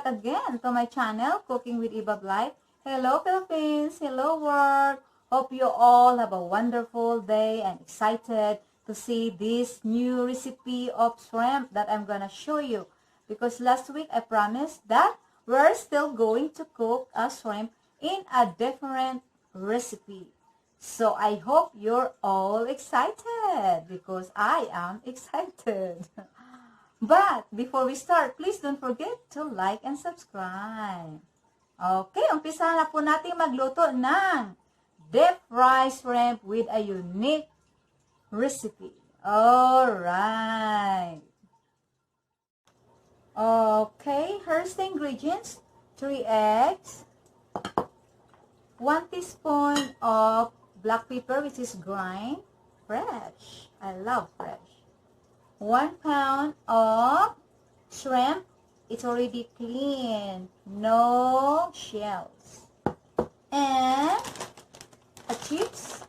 back again to my channel, Cooking with Tsp Black. Hello Philippines, hello world. Hope you all have a wonderful day and excited to see this new recipe of shrimp that I'm gonna show you. Because last week I promised that we're still going to cook a shrimp in a different recipe. So I hope you're all excited because I am excited. But before we start, please don't forget to like and subscribe. Okay, umpisa na po natin magluto ng deep fried shrimp with a unique recipe. Alright. Okay, here's the ingredients. 3 eggs, 1 teaspoon of black pepper, which is grind, fresh. I love fresh. 1 pound of shrimp. It's already clean, no shells. And a chips,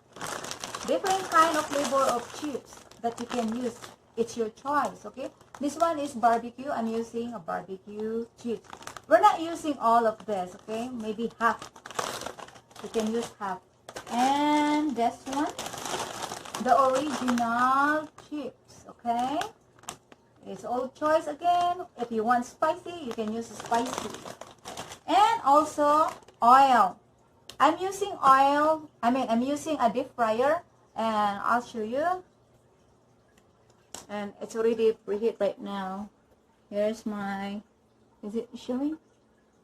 different kind of flavor of chips that you can use. It's your choice, okay? This one is barbecue. I'm using a barbecue chips. We're not using all of this, okay? Maybe half. You can use half. And this one, the original chips, okay? It's all choice again. If you want spicy, you can use spicy. And also oil. I'm using oil. I'm using a deep fryer, and I'll show you. And it's already preheat right now. Here's my, is it showing?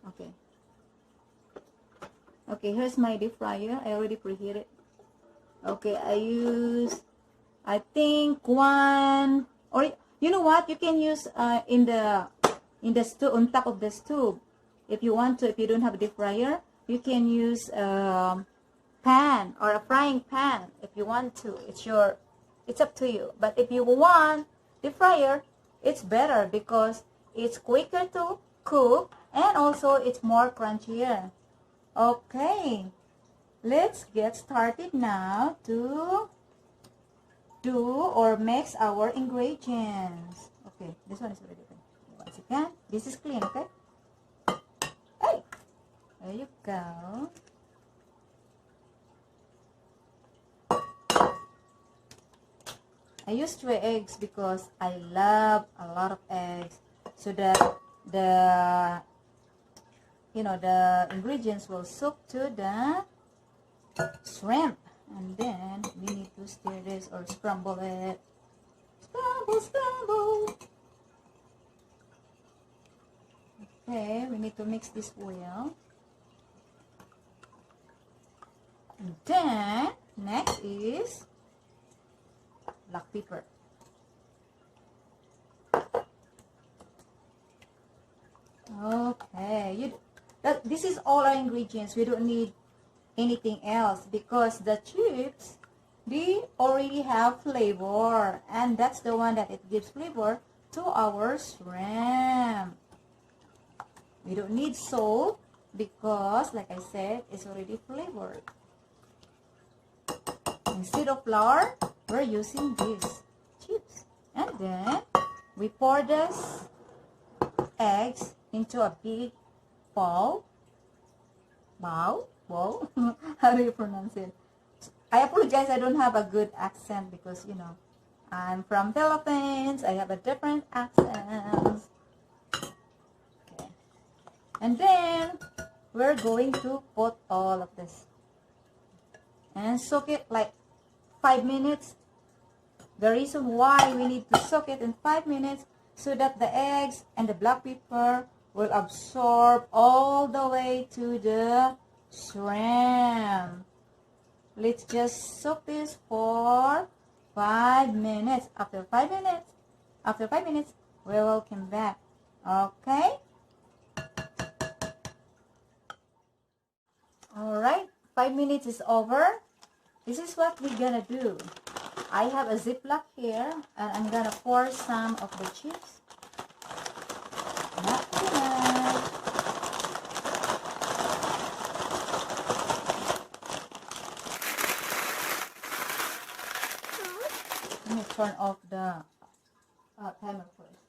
Okay. Okay, here's my deep fryer. I already preheated. Okay, I use, I think one, or you know what? You can use in the stove, on top of the stove. If you want to, if you don't have a deep fryer, you can use pan or a frying pan if you want to. It's up to you. But if you want deep fryer, it's better because it's quicker to cook and also it's more crunchier. Okay, let's get started now to do or mix our ingredients. Okay, this one is already clean. Once again, this is clean, okay? Hey, there you go. I use 3 eggs because I love a lot of eggs, so that the ingredients will soak to the shrimp. And then we need to stir this or scramble it. Scramble, scramble. Okay, we need to mix this well. And then next is black pepper. Okay, this is all our ingredients. We don't need anything else because the chips, they already have flavor, and that's the one that it gives flavor to our shrimp. We don't need salt because, like I said, it's already flavored. Instead of flour, we're using these chips. And then we pour this eggs into a big bowl. How do you pronounce it? I apologize, I don't have a good accent because, I'm from Philippines. I have a different accent. Okay. And then we're going to put all of this and soak it like 5 minutes. The reason why we need to soak it in 5 minutes so that the eggs and the black pepper will absorb all the way to the shrimp. Let's just soak this for 5 minutes. After 5 minutes, we will come back. Okay? Alright, 5 minutes is over. This is what we're gonna do. I have a Ziploc here, and I'm gonna pour some of the chips. Not too much. Let me turn off the timer first.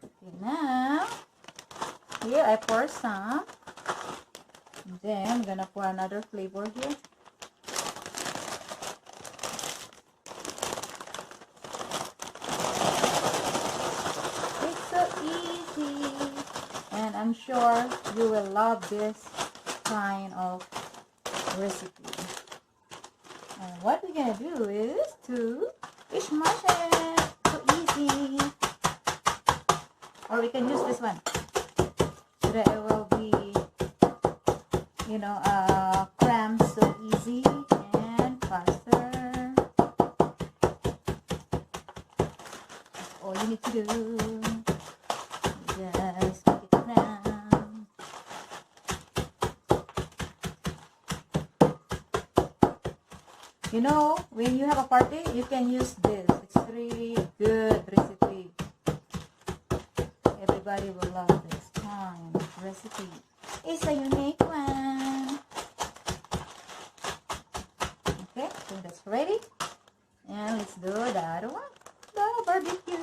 Okay, now Here I pour some. Then I'm gonna pour another flavor here. It's so easy. And I'm sure you will love this kind of recipe. And what we're gonna do is to fish mash it. So easy. Or we can use this one. So that it will be, you know, crammed so easy and faster. That's all you need to do. Just make it cram. You know, when you have a party, you can use this. It's really good recipe. Everybody will love this kind of recipe. It's a unique one. Okay, so that's ready. And let's do the other one. The barbecue.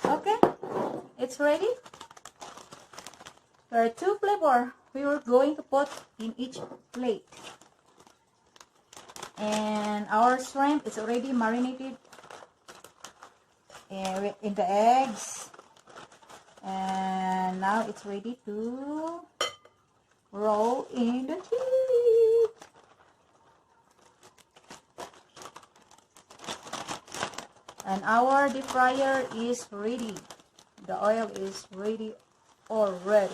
Okay, it's ready. There are 2 flavors we were going to put in each plate. And our shrimp is already marinated in the eggs. And now it's ready to roll in the heat. And our deep fryer is ready. The oil is ready already.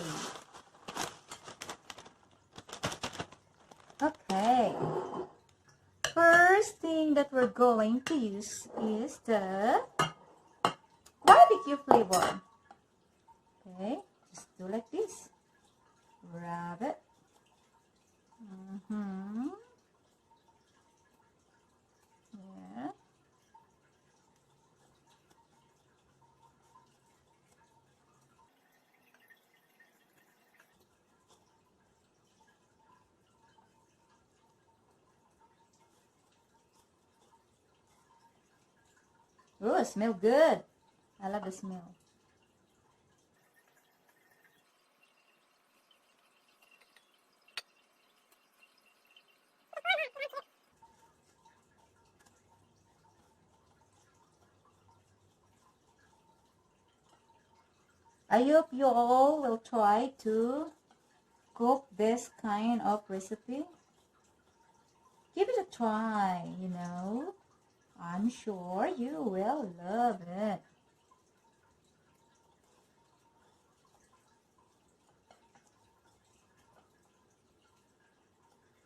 Okay. First thing that we're going to use is the barbecue flavor. Okay, just do like this. Rub it. Yeah. Oh, it smells good. I love the smell. I hope you all will try to cook this kind of recipe. Give it a try, you know. I'm sure you will love it.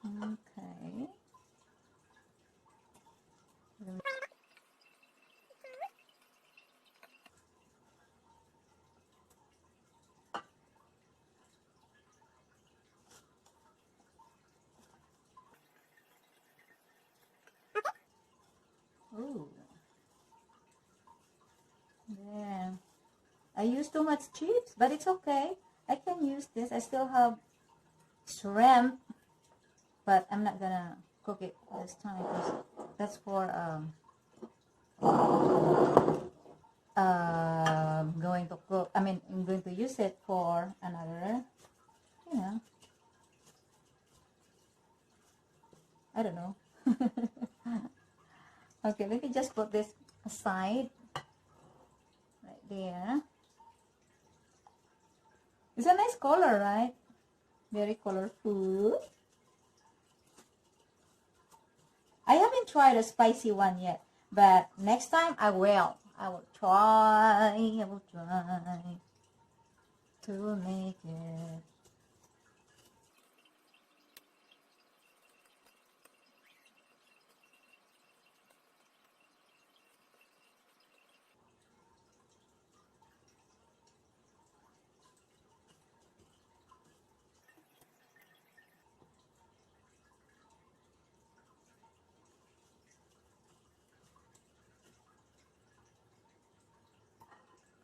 Okay. Ooh. Yeah. I used too much chips, but it's okay. I can use this. I still have shrimp, but I'm not gonna cook it this time because that's for going to cook. I mean, I'm going to use it for another, you know, I don't know. Okay, let me just put this aside right there. It's a nice color, right? Very colorful. I haven't tried a spicy one yet, but next time I will. I will try to make it.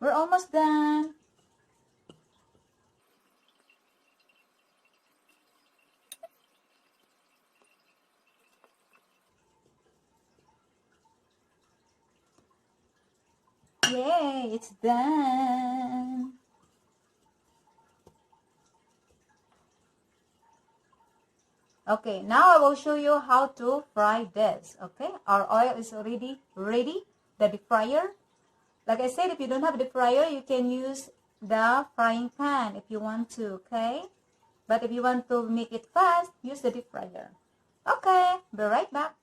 We're almost done. Yay, it's done. Okay, now I will show you how to fry this. Okay, our oil is already ready, the deep fryer. Like I said, if you don't have the fryer, you can use the frying pan if you want to, okay? But if you want to make it fast, use the deep fryer. Okay, be right back.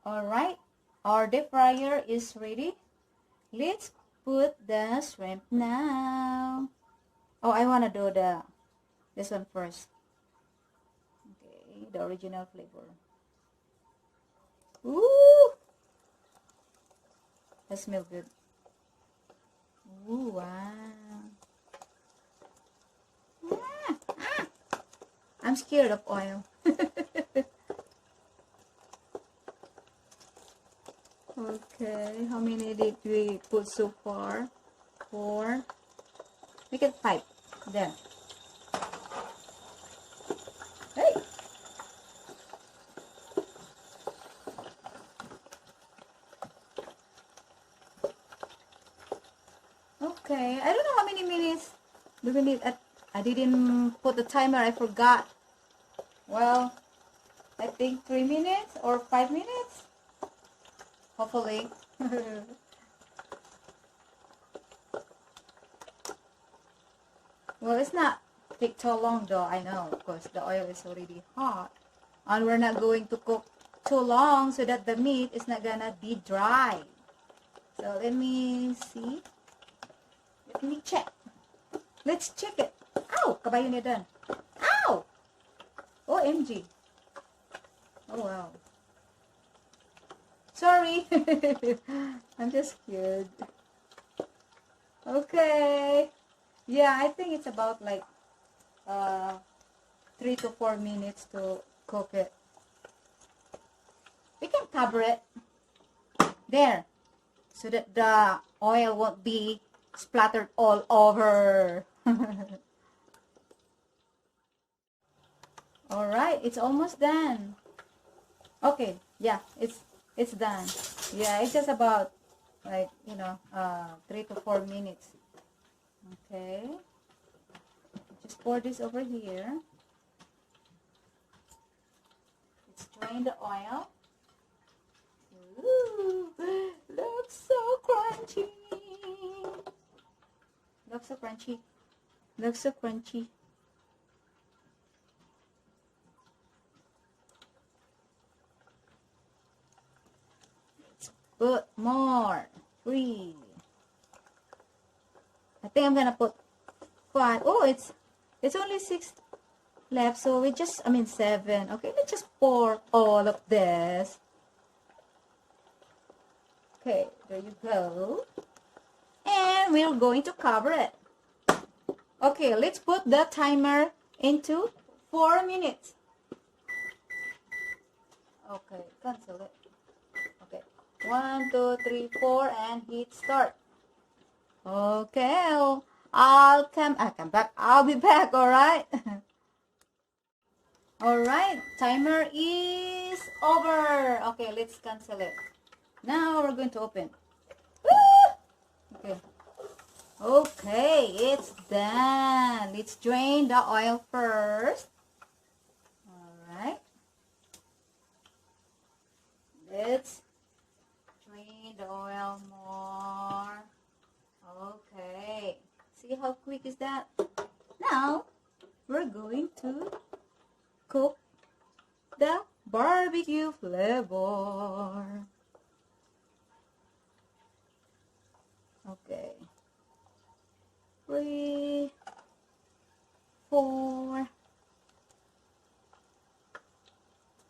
Alright, our deep fryer is ready. Let's put the shrimp now. Oh, I want to do this one first. Okay, the original flavor. Ooh! That smells good. Ooh, wow. I'm scared of oil. Okay, how many did we put so far? 4. Make it 5. There. Hey! Okay, I don't know how many minutes do we need. I didn't put the timer, I forgot. Well, I think 3 minutes or 5 minutes. Hopefully. Well, it's not take too long though, I know, because the oil is already hot. And we're not going to cook too long so that the meat is not gonna be dry. So let me see. Let me check. Let's check it. Ow! Kabayo niya dun. Ow! OMG. Oh wow. Sorry. I'm just scared. Okay. Yeah, I think it's about like 3 to 4 minutes to cook it. We can cover it. There. So that the oil won't be splattered all over. Alright, it's almost done. Okay, yeah, it's done. Yeah, it's just about like, 3 to 4 minutes. Okay. Just pour this over here. Let's drain the oil. Ooh, looks so crunchy. Looks so crunchy. Looks so crunchy. Let's put more. 3. I think I'm gonna put 5. Oh, it's only 6 left, so we just 7. Okay, let's just pour all of this. Okay, there you go. And we're going to cover it. Okay, let's put the timer into 4 minutes. Okay, cancel it. Okay, 1, 2, 3, 4, and hit start. Okay, I'll come back. I'll be back, alright? Alright, timer is over. Okay, let's cancel it. Now we're going to open. Okay. Okay, it's done. Let's drain the oil first. Alright. Let's drain the oil more. Okay. See how quick is that? Now, we're going to cook the barbecue flavor. Okay. 3, 4,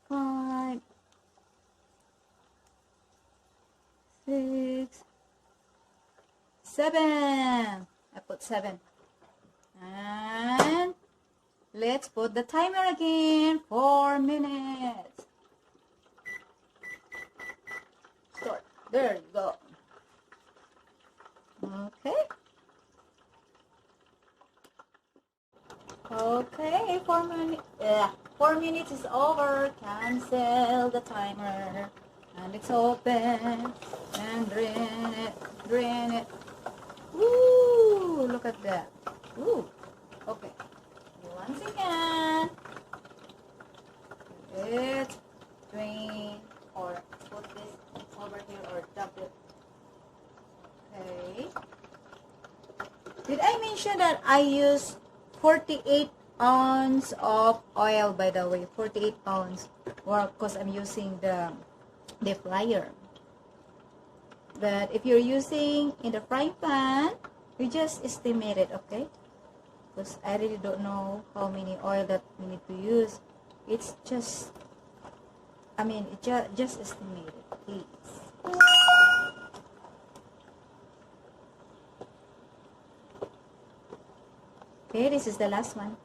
5, 6, 7. I put 7. And let's put the timer again. 4 minutes. Start. There you go. 4 minutes is over. Cancel the timer. And it's open. And drain it. Drain it. Woo! Look at that. Woo! Okay. Once again. Let's drain or put this over here or dump it. Okay. Did I mention that I use 48 ounce of oil, by the way? 48 ounce. Or because I'm using the fryer. But if you're using in the frying pan, you just estimate it, okay? Because I really don't know how many oil that we need to use. It's just, I mean, just estimate it, please. Okay, this is the last one.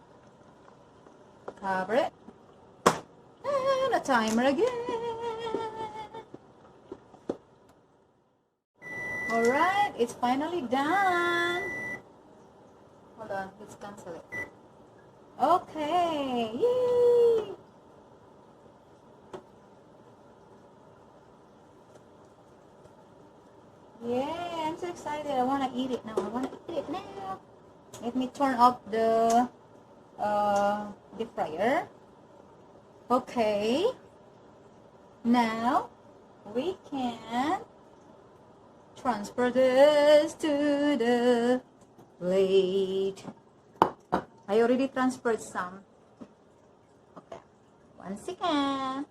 Cover it. And a timer again. Alright, it's finally done. Hold on, let's cancel it. Okay, yay! Yeah, I'm so excited. I want to eat it now. Let me turn off the fryer. Okay. Now we can transfer this to the plate. I already transferred some. Okay. Once again.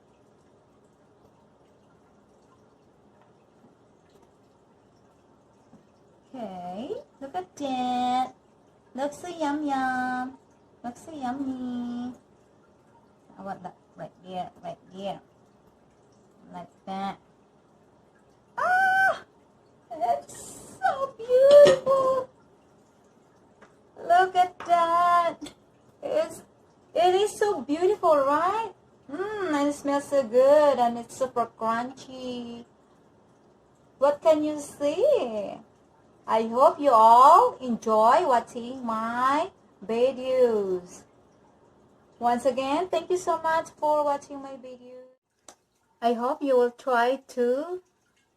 Okay. Look at that. Looks so yum yum. Looks so yummy. I want that right there, right there. Like that. Ah! It's so beautiful. Look at that. It is so beautiful, right? And it smells so good and it's super crunchy. What can you see? I hope you all enjoy watching my videos. Once again, thank you so much for watching my video. I hope you will try to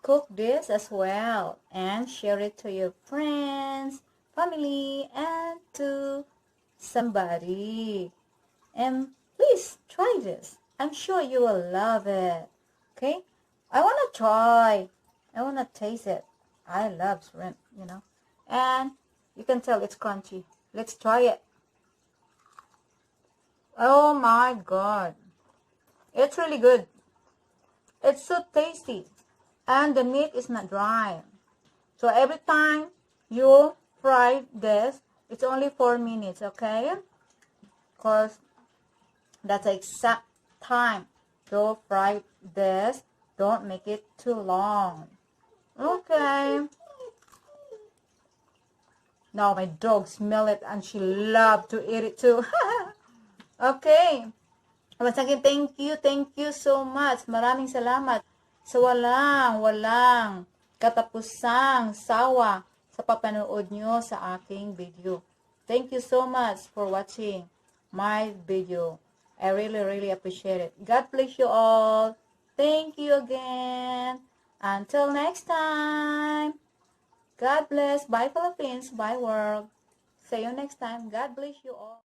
cook this as well and share it to your friends, family, and to somebody. And please try this. I'm sure you will love it. Okay? I want to try. I want to taste it. I love shrimp, you know. And you can tell it's crunchy. Let's try it. Oh my God. It's really good. It's so tasty. And the meat is not dry. So every time you fry this, it's only 4 minutes, okay? Because that's the exact time to fry this. Don't make it too long. Okay. Now my dog smell it and she love to eat it too. Okay. Once again, thank you so much. Maraming salamat sa walang katapusang sawa sa papanood nyo sa aking video. Thank you so much for watching my video. I really appreciate it. God bless you all. Thank you again. Until next time. God bless. Bye Philippines. Bye world. See you next time. God bless you all.